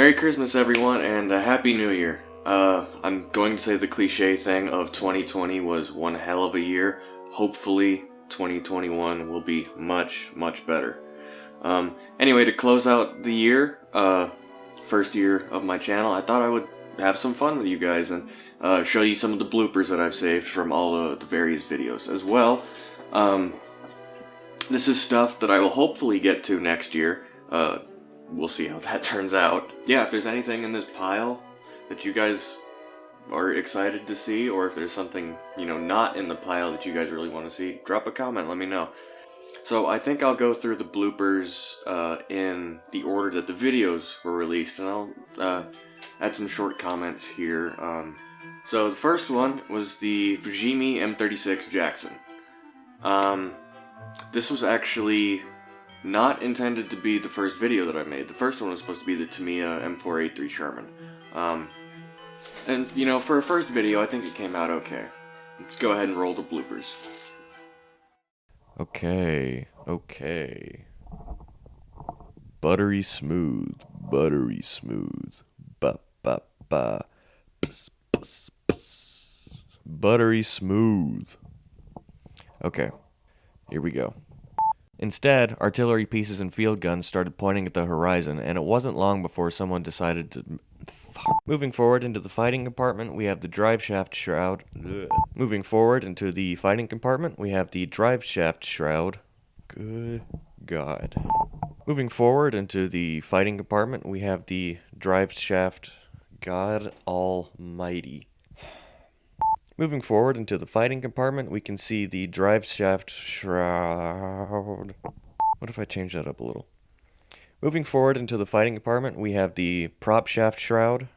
Merry Christmas, everyone, and a Happy New Year. I'm going to say the cliche thing of 2020 was one hell of a year. Hopefully, 2021 will be much, much better. Anyway, to close out the year, first year of my channel, I thought I would have some fun with you guys and show you some of the bloopers that I've saved from all of the various videos. As well, this is stuff that I will hopefully get to next year. We'll see how that turns out. Yeah, if there's anything in this pile that you guys are excited to see, or if there's something, not in the pile that you guys really want to see, drop a comment, let me know. So I think I'll go through the bloopers in the order that the videos were released, and I'll add some short comments here. So the first one was the Fujimi M36 Jackson. This was actually not intended to be the first video that I made. The first one was supposed to be the Tamiya M4A3 Sherman. And, for a first video, I think it came out okay. Let's go ahead and roll the bloopers. Okay. Buttery smooth. Buttery smooth. Ba ba ba. Pss, pss, pss. Buttery smooth. Okay, here we go. Instead, artillery pieces and field guns started pointing at the horizon, and it wasn't long before someone decided to... Moving forward into the fighting compartment, we have the drive shaft shroud. Moving forward into the fighting compartment, we have the drive shaft shroud. Good God. Moving forward into the fighting compartment, we have the drive shaft. God Almighty. Moving forward into the fighting compartment, we can see the drive shaft shroud. What if I change that up a little? Moving forward into the fighting compartment, we have the prop shaft shroud.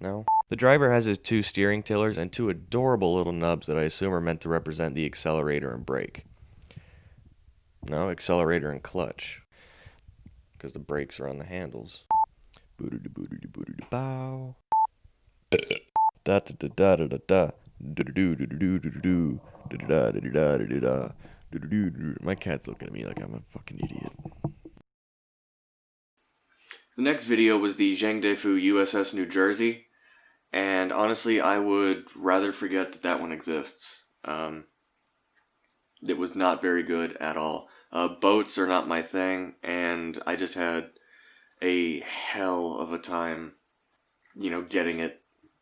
No. The driver has his two steering tillers and two adorable little nubs that I assume are meant to represent the accelerator and brake. No, accelerator and clutch. Because the brakes are on the handles. Bow. Da da da da da da da. My cat's looking at me like I'm a fucking idiot. The next video was the Zhengdefu USS New Jersey, and honestly, I would rather forget that one exists. It was not very good at all. Boats are not my thing, and I just had a hell of a time, getting it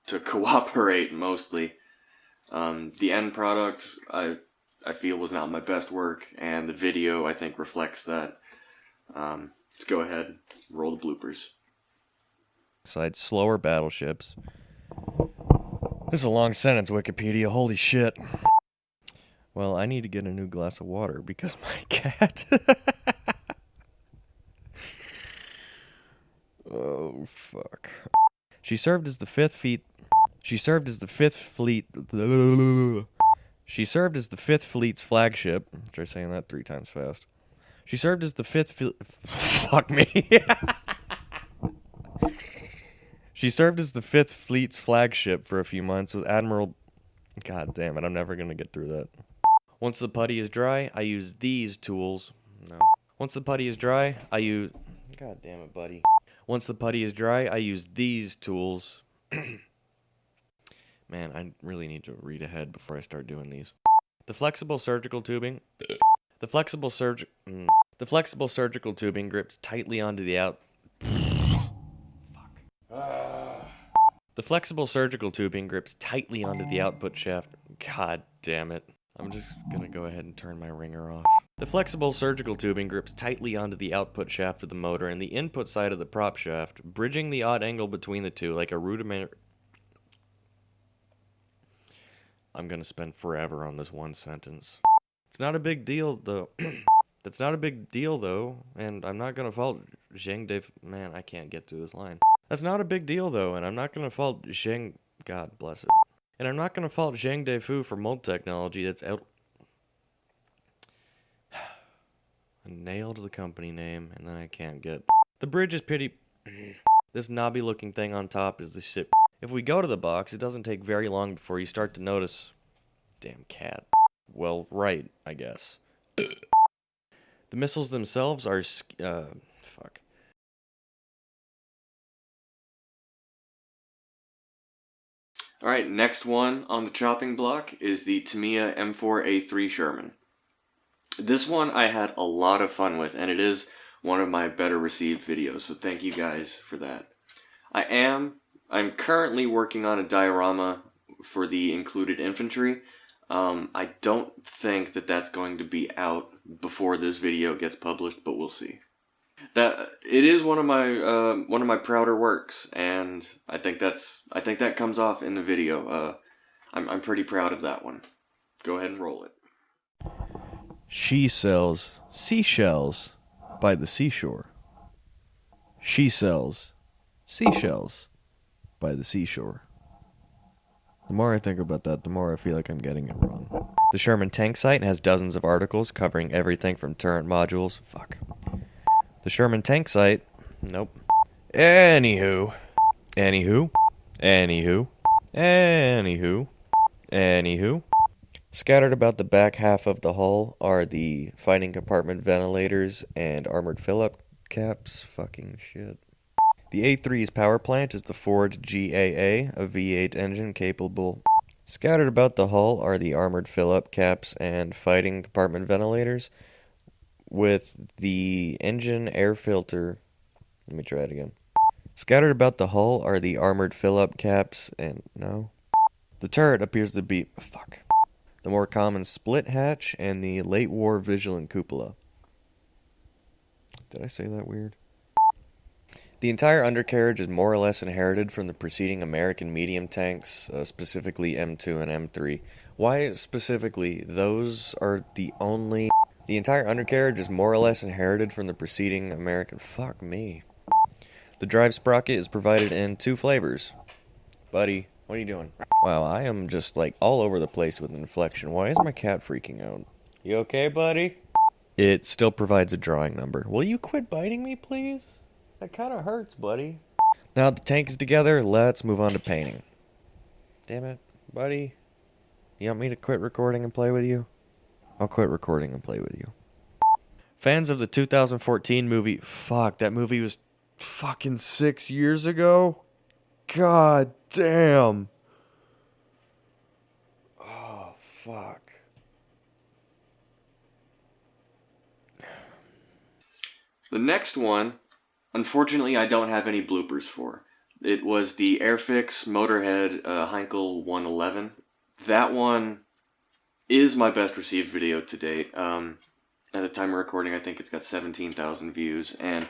to cooperate mostly. The end product, I feel, was not my best work, and the video, I think, reflects that. Let's go ahead, roll the bloopers. Besides slower battleships. This is a long sentence, Wikipedia. Holy shit. Well, I need to get a new glass of water because my cat... Oh, fuck. She served as the Fifth Fleet's flagship. Try saying that 3 times fast. She served as the Fuck me. She served as the Fifth Fleet's flagship for a few months with Admiral... God damn it, I'm never gonna get through that. Once the putty is dry, I use these tools. No. Once the putty is dry, I use... God damn it, buddy. Once the putty is dry, I use these tools. Man, I really need to read ahead before I start doing these. The flexible surgical tubing grips tightly onto the out... The flexible surgical tubing grips tightly onto the output shaft. God damn it. I'm just gonna go ahead and turn my ringer off. The flexible surgical tubing grips tightly onto the output shaft of the motor and the input side of the prop shaft, bridging the odd angle between the two like a rudimentary... I'm gonna spend forever on this one sentence. It's not a big deal, though. That's not a big deal, though, and I'm not gonna fault Zhengdefu... Man, I can't get through this line. That's not a big deal, though, and I'm not gonna fault God bless it. And I'm not gonna fault Zhengdefu for mold technology that's out... I nailed the company name, and then I can't get... The bridge is pity... This knobby-looking thing on top is the shit... If we go to the box, it doesn't take very long before you start to notice... Damn cat. Well, right, I guess. The missiles themselves are... Alright, next one on the chopping block is the Tamiya M4A3 Sherman. This one I had a lot of fun with, and it is one of my better received videos, so thank you guys for that. I'm currently working on a diorama for the included infantry. I don't think that that's going to be out before this video gets published, but we'll see. That it is one of my prouder works, and I think that comes off in the video. I'm pretty proud of that one. Go ahead and roll it. She sells seashells by the seashore. She sells seashells by the seashore. The more I think about that, the more I feel like I'm getting it wrong. The Sherman Tank site has dozens of articles covering everything from turret modules. Fuck. The Sherman Tank site. Nope. Anywho. Scattered about the back half of the hull are the fighting compartment ventilators and armored fill-up caps. Fucking shit. The A3's power plant is the Ford GAA, a V8 engine capable. Scattered about the hull are the armored fill-up caps and fighting compartment ventilators, with the engine air filter. Let me try it again. Scattered about the hull are the armored fill-up caps and no. The turret appears to be the more common split hatch and the late war vigilant cupola. Did I say that weird? The entire undercarriage is more or less inherited from the preceding American medium tanks, specifically M2 and M3. Why specifically? Those are the only... The entire undercarriage is more or less inherited from the preceding American... Fuck me. The drive sprocket is provided in 2 flavors. Buddy, what are you doing? Wow, I am just like all over the place with inflection. Why is my cat freaking out? You okay, buddy? It still provides a drawing number. Will you quit biting me, please? That kind of hurts, buddy. Now that the tank is together, let's move on to painting. Damn it, buddy. You want me to quit recording and play with you? I'll quit recording and play with you. Fans of the 2014 movie... Fuck, that movie was fucking 6 years ago? God damn. Oh, fuck. The next one, unfortunately, I don't have any bloopers for. It was the Airfix Motorhead Heinkel 111. That one is my best received video to date. At the time of recording, I think it's got 17,000 views and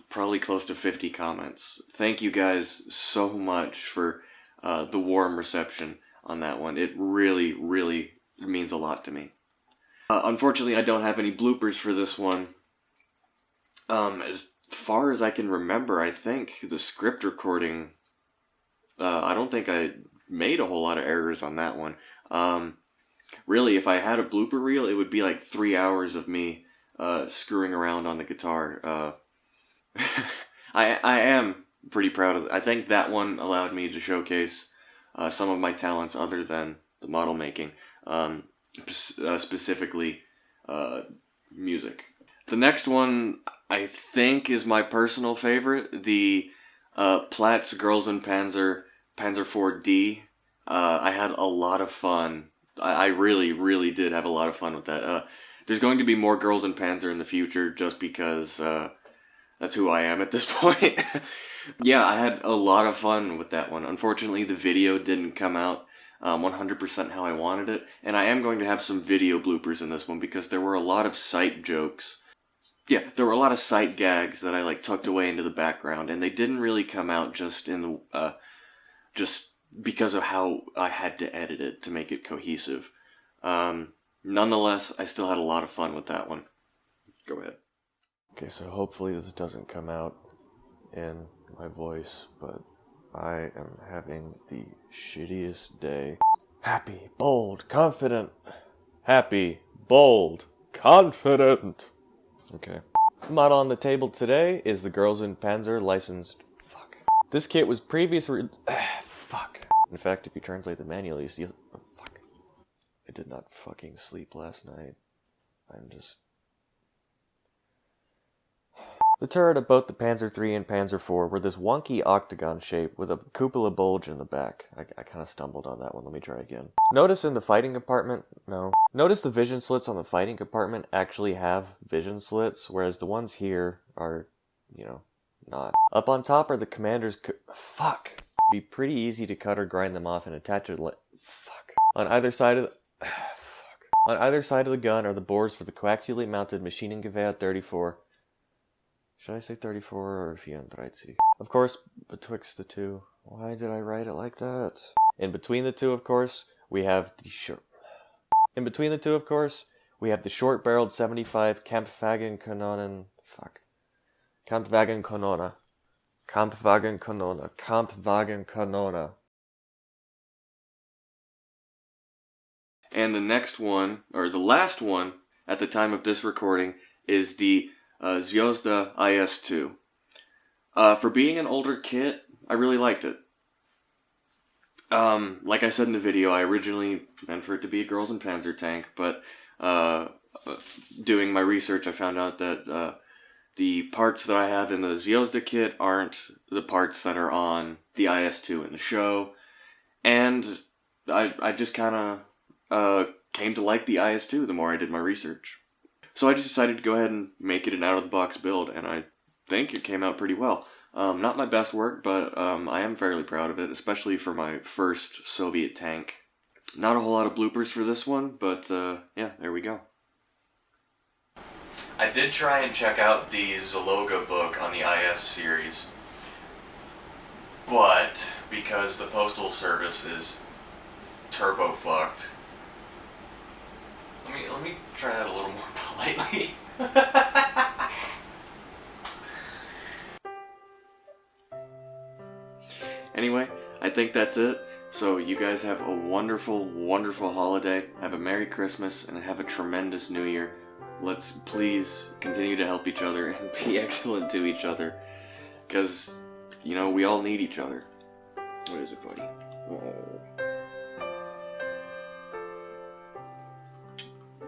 probably close to 50 comments. Thank you guys so much for the warm reception on that one. It really, really means a lot to me. Unfortunately, I don't have any bloopers for this one. As far as I can remember, I think the script recording, I don't think I made a whole lot of errors on that one. Really, if I had a blooper reel, it would be like 3 hours of me screwing around on the guitar. I am pretty proud of it. I think that one allowed me to showcase some of my talents other than the model making, specifically music. The next one, I think, is my personal favorite, the Platts Girls in Panzer 4D. I had a lot of fun. I really, really did have a lot of fun with that. There's going to be more Girls in Panzer in the future just because that's who I am at this point. Yeah, I had a lot of fun with that one. Unfortunately, the video didn't come out 100% how I wanted it, and I am going to have some video bloopers in this one because there were a lot of sight jokes. Yeah, there were a lot of sight gags that I tucked away into the background, and they didn't really come out just in the just because of how I had to edit it to make it cohesive. Nonetheless, I still had a lot of fun with that one. Go ahead. Okay, so hopefully this doesn't come out in my voice, but I am having the shittiest day. Happy, bold, confident. Happy, bold, confident. Okay. The model on the table today is the Girls in Panzer licensed... Fuck. This kit was previously... Fuck. In fact, if you translate the manual, you see... Oh, fuck. I did not fucking sleep last night. I'm just... The turret of both the Panzer III and Panzer IV were this wonky octagon shape with a cupola bulge in the back. I kind of stumbled on that one. Let me try again. Notice in the fighting compartment, no. Notice the vision slits on the fighting compartment actually have vision slits, whereas the ones here are, you know, not. Up on top are the commander's fuck. Be pretty easy to cut or grind them off and attach it fuck. On either side of the fuck. On either side of the gun are the bores for the coaxially mounted Maschinengewehr 34. Should I say 34 or 34? Of course, betwixt the two. Why did I write it like that? In between the two, of course, we have the short. In between the two, of course, we have the short-barreled 75 Kampfwagenkanonen. Fuck. Kampfwagenkanone. Kampfwagenkanone. Kampfwagenkanone. And the next one, or the last one, at the time of this recording, is the Zvezda IS-2. For being an older kit, I really liked it. Like I said in the video, I originally meant for it to be a Girls in Panzer tank, but doing my research, I found out that the parts that I have in the Zvezda kit aren't the parts that are on the IS-2 in the show, and I just kind of came to like the IS-2 the more I did my research. So I just decided to go ahead and make it an out-of-the-box build, and I think it came out pretty well. Not my best work, but I am fairly proud of it, especially for my first Soviet tank. Not a whole lot of bloopers for this one, but yeah, there we go. I did try and check out the Zaloga book on the IS series, but because the Postal Service is turbo fucked, let me try that a little more politely. Anyway, I think that's it. So you guys have a wonderful, wonderful holiday. Have a Merry Christmas and have a tremendous New Year. Let's please continue to help each other and be excellent to each other. Because, you know, we all need each other. What is it, buddy? Oh.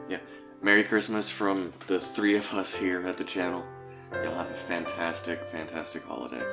Yeah. Merry Christmas from the three of us here at the channel. Y'all have a fantastic, fantastic holiday.